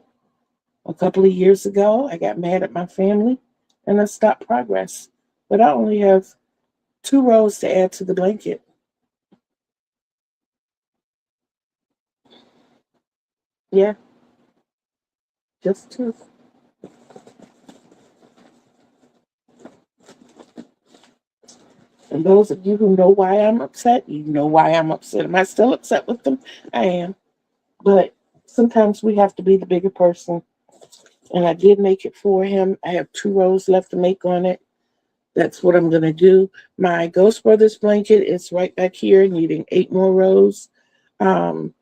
a couple of years ago. I got mad at my family and I stopped progress. But I only have 2 rows to add to the blanket. Yeah, just 2. And those of you who know why I'm upset, you know why I'm upset. Am I still upset with them? I am. But sometimes we have to be the bigger person. And I did make it for him. I have 2 rows left to make on it. That's what I'm going to do. My Ghost Brothers blanket is right back here, needing 8 more rows. Um,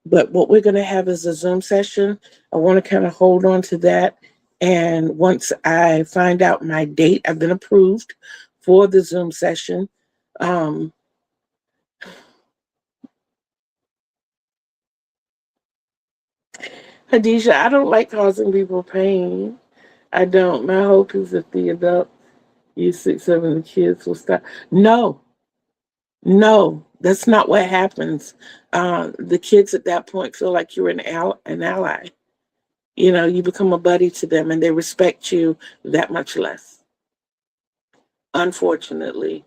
but what we're going to have is a Zoom session. I want to kind of hold on to that. And once I find out my date, I've been approved for the Zoom session. Um, Hadisha, I don't like causing people pain. I don't. My hope is that the adult, you 6, 7, the kids will stop. No, no, that's not what happens. The kids at that point feel like you're an ally. You become a buddy to them and they respect you that much less. Unfortunately.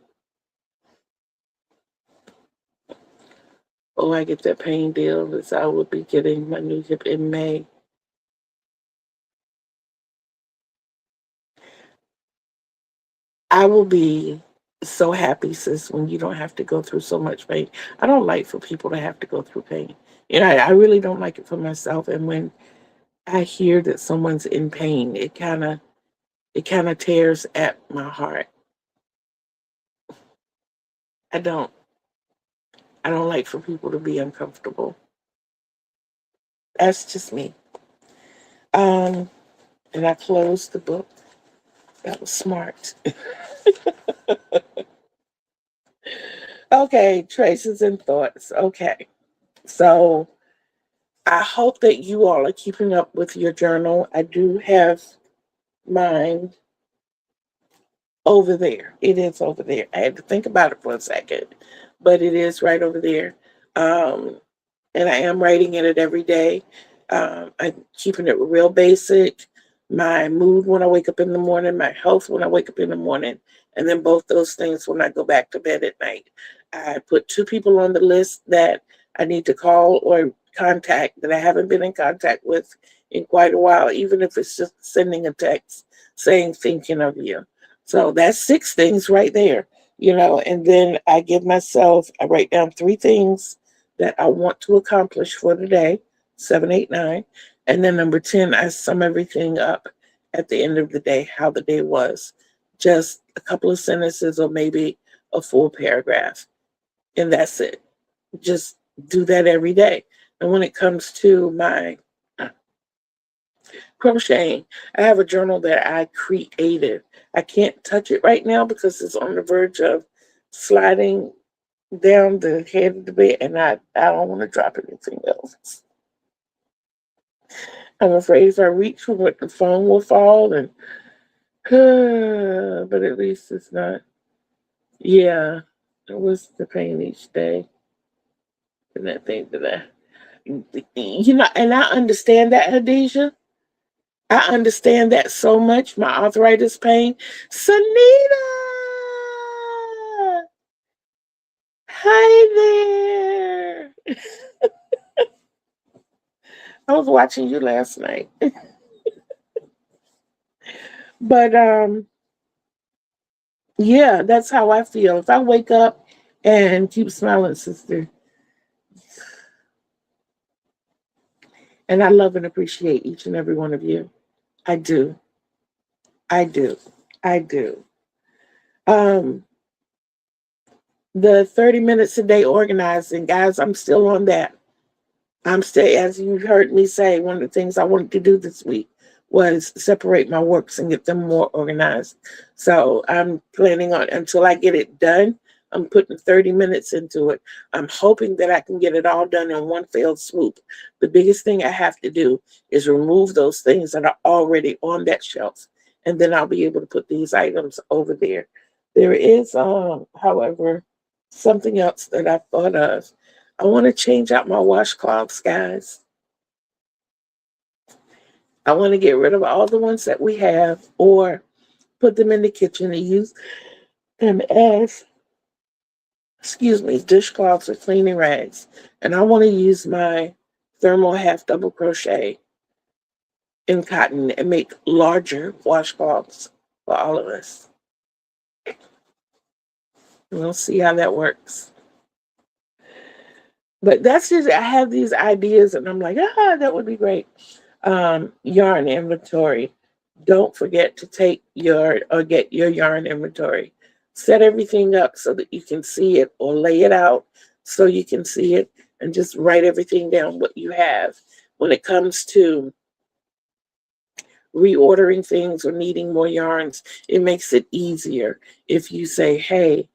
Oh, I get that pain deal as I will be getting my new hip in May. I will be so happy, sis, when you don't have to go through so much pain. I don't like for people to have to go through pain. I really don't like it for myself. And when I hear that someone's in pain, it kind of tears at my heart. I don't I don't like for people to be uncomfortable. That's just me. Um, And I closed the book. That was smart. Okay, traces and thoughts. Okay. So I hope that you all are keeping up with your journal. I do have mine over there. It is over there. I had to think about it for a second, but it is right over there. Um, and I am writing in it every day. I'm keeping it real basic. My mood when I wake up in the morning, my health when I wake up in the morning, and then both those things when I go back to bed at night. I put two people on the list that I need to call or contact that I haven't been in contact with in quite a while, even if it's just sending a text saying thinking of you. So that's six things right there, and then I write down three things that I want to accomplish for the day, 7, 8, 9. And then number 10, I sum everything up at the end of the day, how the day was. Just a couple of sentences or maybe a full paragraph. And that's it. Just do that every day. And when it comes to my crocheting, I have a journal that I created. I can't touch it right now because it's on the verge of sliding down the head of the bed, and I don't want to drop anything else. I'm afraid if I reach for it, the phone will fall, and but at least it's not. Yeah, it was the pain each day, and that thing that and I understand that, Hadijah. I understand that so much. My arthritis pain. Sunita, hi there. I was watching you last night, but yeah, that's how I feel. If I wake up and keep smiling, sister, and I love and appreciate each and every one of you. I do. I do. I do. Um, the 30 minutes a day organizing, guys, I'm still on that. I'm still, as you heard me say, one of the things I wanted to do this week was separate my works and get them more organized. So I'm planning on, until I get it done, I'm putting 30 minutes into it. I'm hoping that I can get it all done in one fell swoop. The biggest thing I have to do is remove those things that are already on that shelf, and then I'll be able to put these items over there. There is, however, something else that I thought of. I want to change out my washcloths, guys. I want to get rid of all the ones that we have or put them in the kitchen and use them as, excuse me, dishcloths or cleaning rags. And I want to use my thermal half double crochet in cotton and make larger washcloths for all of us. And we'll see how that works. But that's just, I have these ideas and I'm like, that would be great. Yarn inventory. Don't forget to take your or get your yarn inventory. Set everything up so that you can see it or lay it out so you can see it and just write everything down what you have. When it comes to reordering things or needing more yarns, it makes it easier if you say, hey,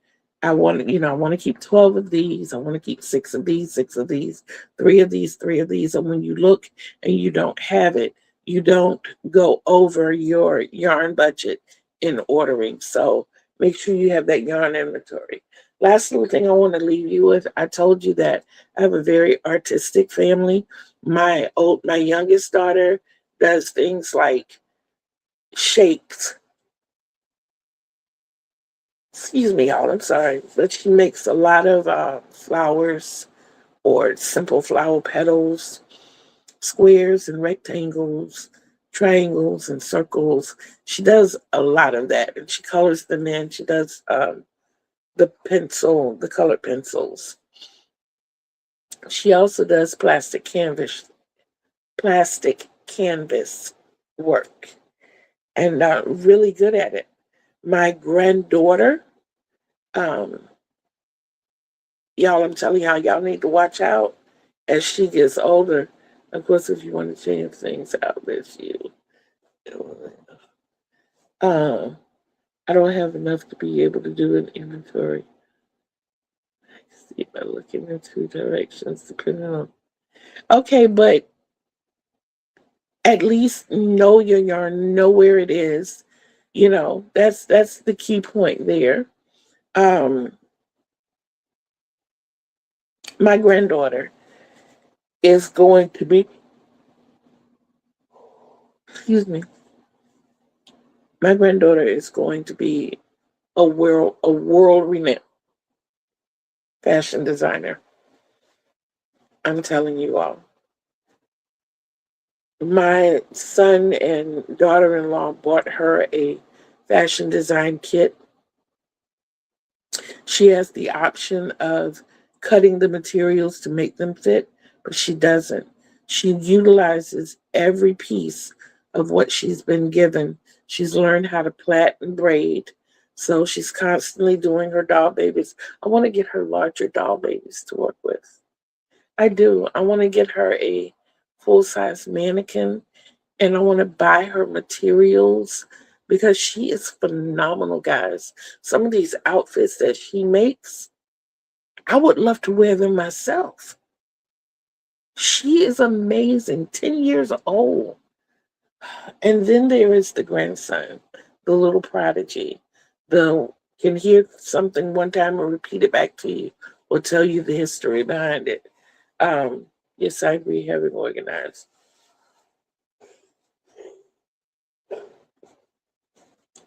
I want to keep 12 of these. I want to keep six of these, six of these, three of these, three of these. And when you look and you don't have it, you don't go over your yarn budget in ordering. So make sure you have that yarn inventory. Last little thing I want to leave you with, I told you that I have a very artistic family. My youngest daughter does things like shapes. Excuse me, y'all. I'm sorry, but she makes a lot of flowers or simple flower petals, squares and rectangles, triangles and circles. She does a lot of that, and she colors them in. She does the colored pencils. She also does plastic canvas work, and really good at it. My granddaughter, um, y'all, I'm telling y'all need to watch out as she gets older. Of course, if you want to change things out, that's you. Uh, I don't have enough to be able to do an inventory. See if I look in the two directions, depending on. Okay, but at least know your yarn, know where it is. You know, that's the key point there. Um, my granddaughter is going to be, excuse me, my granddaughter is going to be a world renowned fashion designer. I'm telling you all. My son and daughter-in-law bought her a fashion design kit. She has the option of cutting the materials to make them fit, but she doesn't. She utilizes every piece of what she's been given. She's learned how to plait and braid. So she's constantly doing her doll babies. I want to get her larger doll babies to work with. I do. I want to get her a full-size mannequin, and I want to buy her materials because she is phenomenal, guys. Some of these outfits that she makes, I would love to wear them myself. She is amazing, 10 years old. And then there is the grandson, the little prodigy, the can hear something one time and repeat it back to you or tell you the history behind it. Um, yes, I agree, having organized.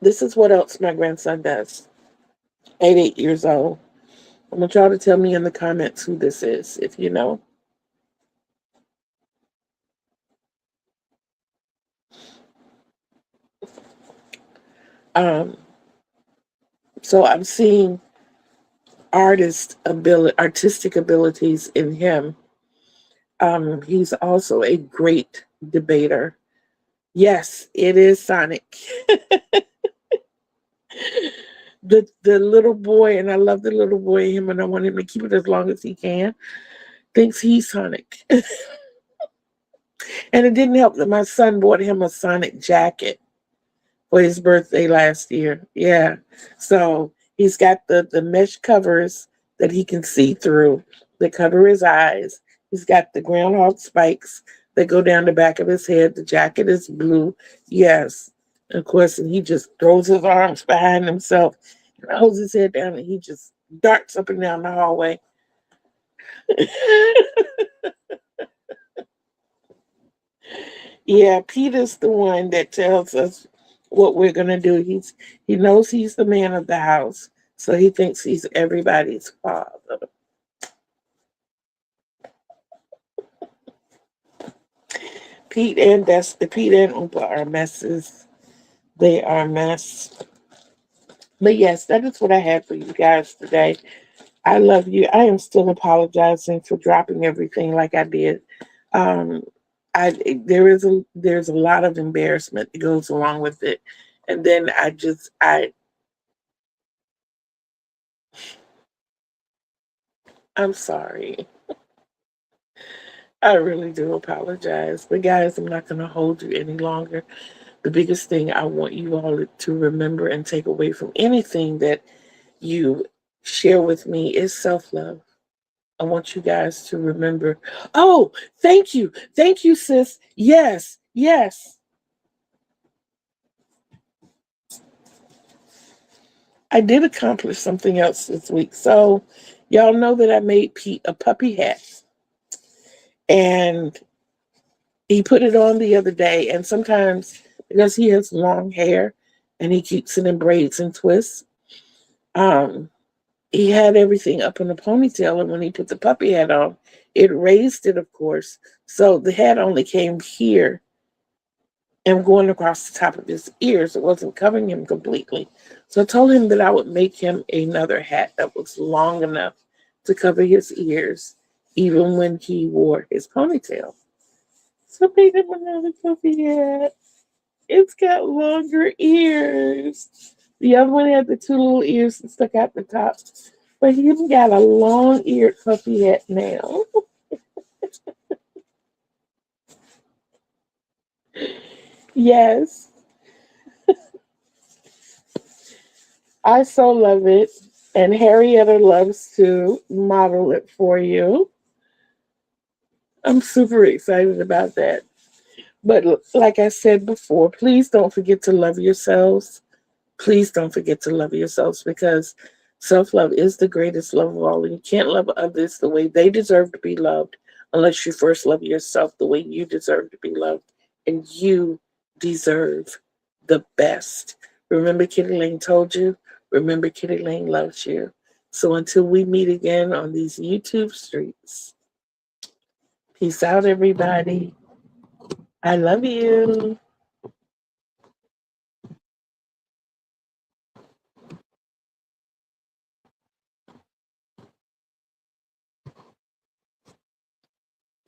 This is what else my grandson does at 8 years old. I want y'all to tell me in the comments who this is, if you know. Um, so I'm seeing artistic abilities in him. He's also a great debater. Yes, it is Sonic. The little boy, and I love the little boy in him, and I want him to keep it as long as he can. Thinks he's Sonic, and it didn't help that my son bought him a Sonic jacket for his birthday last year. Yeah. So he's got the mesh covers that he can see through that cover his eyes. He's got the groundhog spikes that go down the back of his head. The jacket is blue. Yes. Of course, and he just throws his arms behind himself and holds his head down and he just darts up and down the hallway. Yeah, Peter's the one that tells us what we're gonna do. He knows he's the man of the house, so he thinks he's everybody's father. Pete and Oompa are messes. They are a mess. But yes, that is what I had for you guys today. I love you. I am still apologizing for dropping everything like I did. Um, there's a lot of embarrassment that goes along with it, and then I'm sorry. I really do apologize. But guys, I'm not going to hold you any longer. The biggest thing I want you all to remember and take away from anything that you share with me is self-love. I want you guys to remember. Oh, thank you. Thank you, sis. Yes, yes. I did accomplish something else this week. So, y'all know that I made Pete a puppy hat. And he put it on the other day. And sometimes, because he has long hair and he keeps it in braids and twists, um, he had everything up in a ponytail. And when he put the puppy hat on, it raised it, of course. So the hat only came here and going across the top of his ears. It wasn't covering him completely. So I told him that I would make him another hat that was long enough to cover his ears, even when he wore his ponytail. So I made him another puppy hat. It's got longer ears. The other one had the two little ears that stuck out the top. But he's got a long-eared puppy hat now. Yes. I so love it. And Harrietta loves to model it for you. I'm super excited about that. But like I said before, please don't forget to love yourselves. Please don't forget to love yourselves because self love is the greatest love of all. And you can't love others the way they deserve to be loved unless you first love yourself the way you deserve to be loved. And you deserve the best. Remember, Kitty Lane told you. Remember, Kitty Lane loves you. So until we meet again on these YouTube streets, peace out, everybody. I love you.